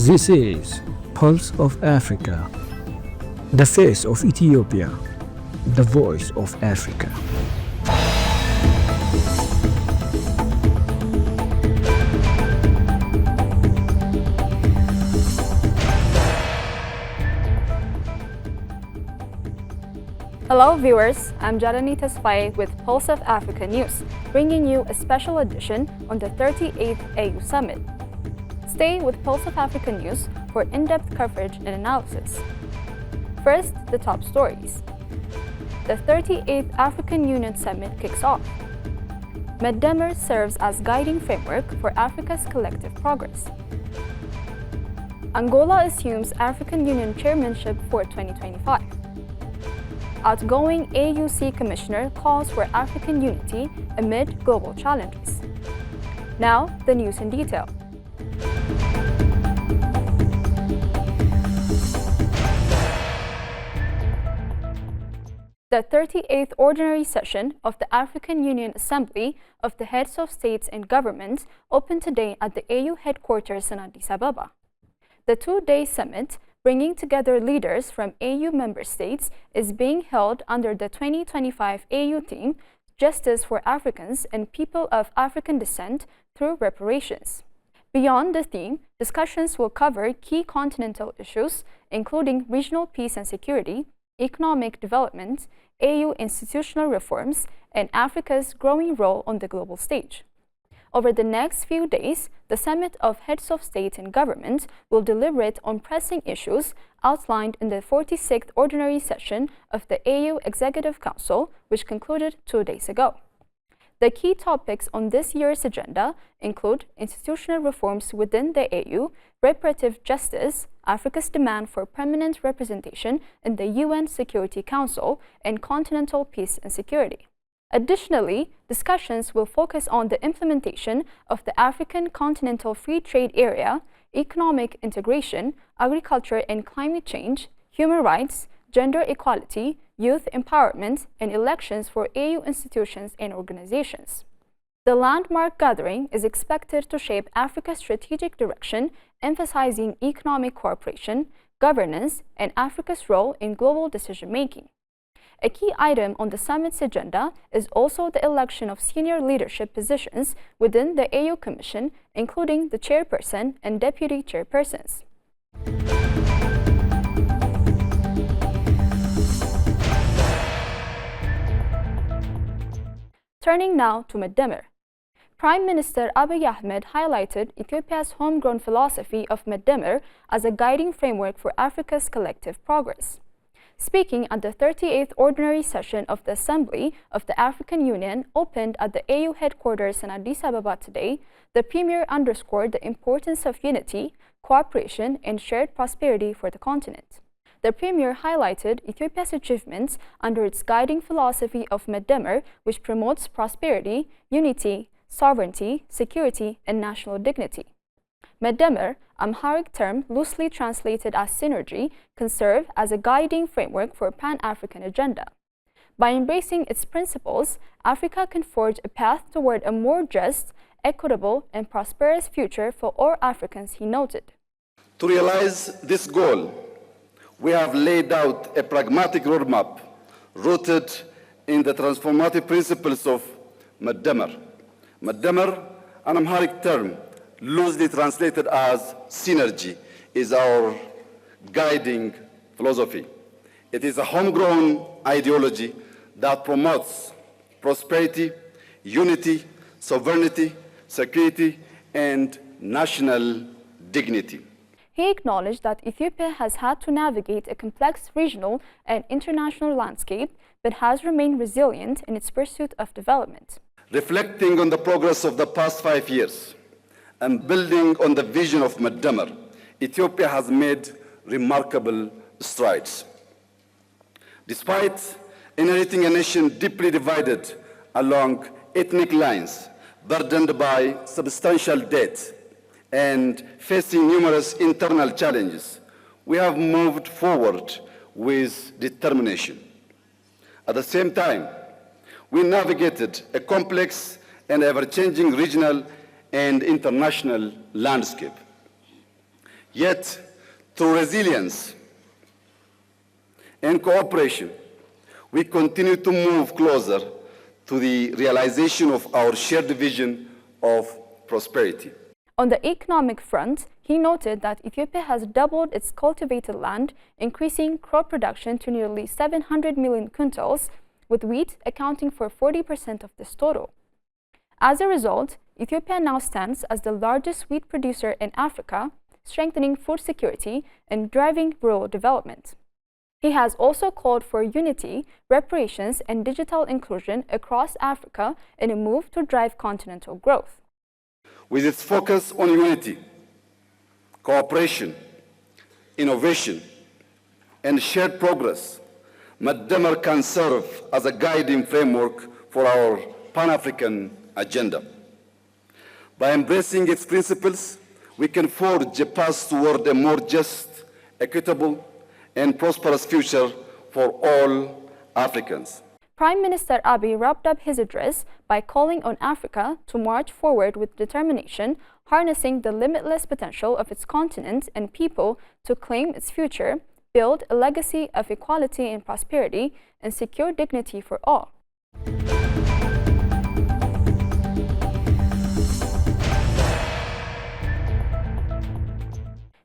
This is Pulse of Africa, the face of Ethiopia, the voice of Africa. Hello viewers, I'm Jarani Tesfaye with Pulse of Africa News, bringing you a special edition on the 38th AU Summit. Stay with Pulse of Africa News for in-depth coverage and analysis. First, the top stories. The 38th African Union Summit kicks off. Medemir serves as guiding framework for Africa's collective progress. Angola assumes African Union chairmanship for 2025. Outgoing AUC Commissioner calls for African unity amid global challenges. Now, the news in detail. The 38th Ordinary Session of the African Union Assembly of the Heads of States and Governments opened today at the AU headquarters in Addis Ababa. The two-day summit, bringing together leaders from AU member states, is being held under the 2025 AU theme, Justice for Africans and People of African Descent Through Reparations. Beyond the theme, discussions will cover key continental issues, including regional peace and security, economic development, AU institutional reforms, and Africa's growing role on the global stage. Over the next few days, the Summit of Heads of State and Government will deliberate on pressing issues outlined in the 46th Ordinary Session of the AU Executive Council, which concluded 2 days ago. The key topics on this year's agenda include institutional reforms within the AU, reparative justice, Africa's demand for permanent representation in the UN Security Council, and continental peace and security. Additionally, discussions will focus on the implementation of the African Continental Free Trade Area, economic integration, agriculture and climate change, human rights, gender equality, youth empowerment, and elections for AU institutions and organizations. The landmark gathering is expected to shape Africa's strategic direction, emphasizing economic cooperation, governance, and Africa's role in global decision-making. A key item on the summit's agenda is also the election of senior leadership positions within the AU Commission, including the chairperson and deputy chairpersons. Turning now to Medemir. Prime Minister Abiy Ahmed highlighted Ethiopia's homegrown philosophy of Medemir as a guiding framework for Africa's collective progress. Speaking at the 38th Ordinary Session of the Assembly of the African Union opened at the AU headquarters in Addis Ababa today, the Premier underscored the importance of unity, cooperation, and shared prosperity for the continent. The Premier highlighted Ethiopia's achievements under its guiding philosophy of Medemir, which promotes prosperity, unity, sovereignty, security, and national dignity. Medemir, Amharic term loosely translated as synergy, can serve as a guiding framework for a Pan-African agenda. By embracing its principles, Africa can forge a path toward a more just, equitable, and prosperous future for all Africans, he noted. To realize this goal, we have laid out a pragmatic roadmap rooted in the transformative principles of Medemir. Medemir, an Amharic term loosely translated as synergy, is our guiding philosophy. It is a homegrown ideology that promotes prosperity, unity, sovereignty, security, and national dignity. He acknowledged that Ethiopia has had to navigate a complex regional and international landscape, but has remained resilient in its pursuit of development. Reflecting on the progress of the past 5 years and building on the vision of Medemir, Ethiopia has made remarkable strides. Despite inheriting a nation deeply divided along ethnic lines, burdened by substantial debt, and facing numerous internal challenges, we have moved forward with determination. At the same time, we navigated a complex and ever-changing regional and international landscape. Yet, through resilience and cooperation, we continue to move closer to the realization of our shared vision of prosperity. On the economic front, he noted that Ethiopia has doubled its cultivated land, increasing crop production to nearly 700 million quintals, with wheat accounting for 40% of this total. As a result, Ethiopia now stands as the largest wheat producer in Africa, strengthening food security and driving rural development. He has also called for unity, reparations, and digital inclusion across Africa in a move to drive continental growth. With its focus on unity, cooperation, innovation, and shared progress, Madamar can serve as a guiding framework for our Pan-African agenda. By embracing its principles, we can forge a path toward a more just, equitable, and prosperous future for all Africans. Prime Minister Abiy wrapped up his address by calling on Africa to march forward with determination, harnessing the limitless potential of its continent and people to claim its future, build a legacy of equality and prosperity, and secure dignity for all.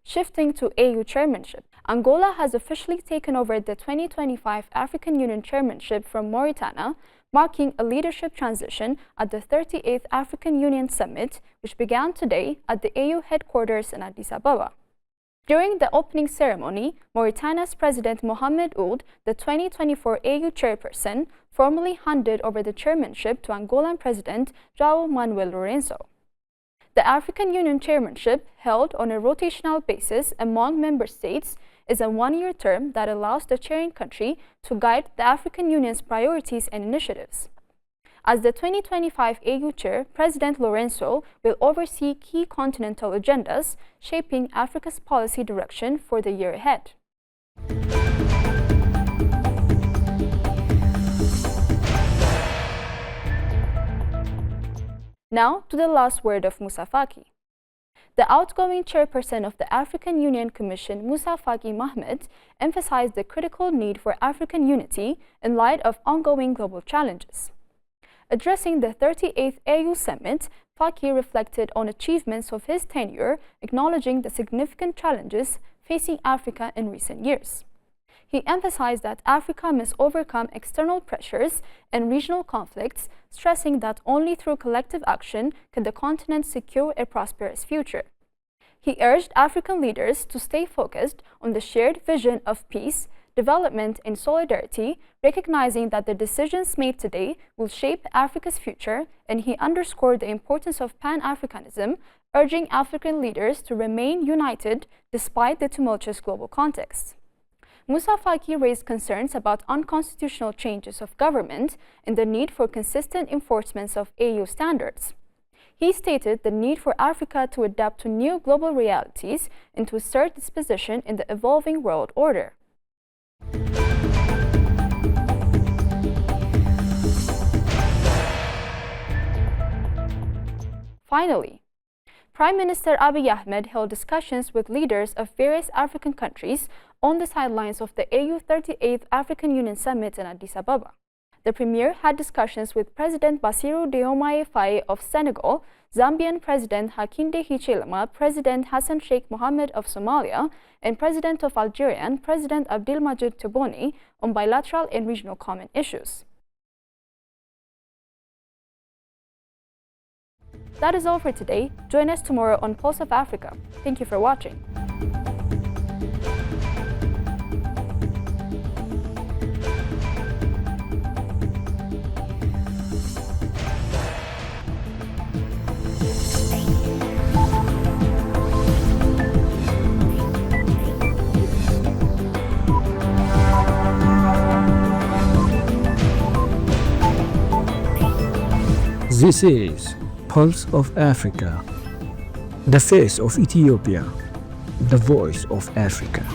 Shifting to AU chairmanship, Angola has officially taken over the 2025 African Union chairmanship from Mauritania, marking a leadership transition at the 38th African Union Summit, which began today at the AU headquarters in Addis Ababa. During the opening ceremony, Mauritania's President Mohamed Ould, the 2024 AU chairperson, formally handed over the chairmanship to Angolan President João Manuel Lourenço. The African Union chairmanship, held on a rotational basis among member states, is a one-year term that allows the chairing country to guide the African Union's priorities and initiatives. As the 2025 AU chair, President Lourenço will oversee key continental agendas, shaping Africa's policy direction for the year ahead. Now to the last word of Moussa Faki. The outgoing chairperson of the African Union Commission, Moussa Faki Mohamed, emphasized the critical need for African unity in light of ongoing global challenges. Addressing the 38th AU Summit, Faki reflected on achievements of his tenure, acknowledging the significant challenges facing Africa in recent years. He emphasized that Africa must overcome external pressures and regional conflicts, stressing that only through collective action can the continent secure a prosperous future. He urged African leaders to stay focused on the shared vision of peace, development, and solidarity, recognizing that the decisions made today will shape Africa's future, and he underscored the importance of Pan-Africanism, urging African leaders to remain united despite the tumultuous global context. Moussa Faki raised concerns about unconstitutional changes of government and the need for consistent enforcement of AU standards. He stated the need for Africa to adapt to new global realities and to assert its position in the evolving world order. Finally, Prime Minister Abiy Ahmed held discussions with leaders of various African countries on the sidelines of the AU 38th African Union Summit in Addis Ababa. The Premier had discussions with President Bassirou Diomaye Faye of Senegal, Zambian President Hakainde Hichilema, President Hassan Sheikh Mohammed of Somalia, and President of Algeria, President Abdelmadjid Tebboune, on bilateral and regional common issues. That is all for today. Join us tomorrow on Pulse of Africa. Thank you for watching. This is Pulse of Africa, the face of Ethiopia, the voice of Africa.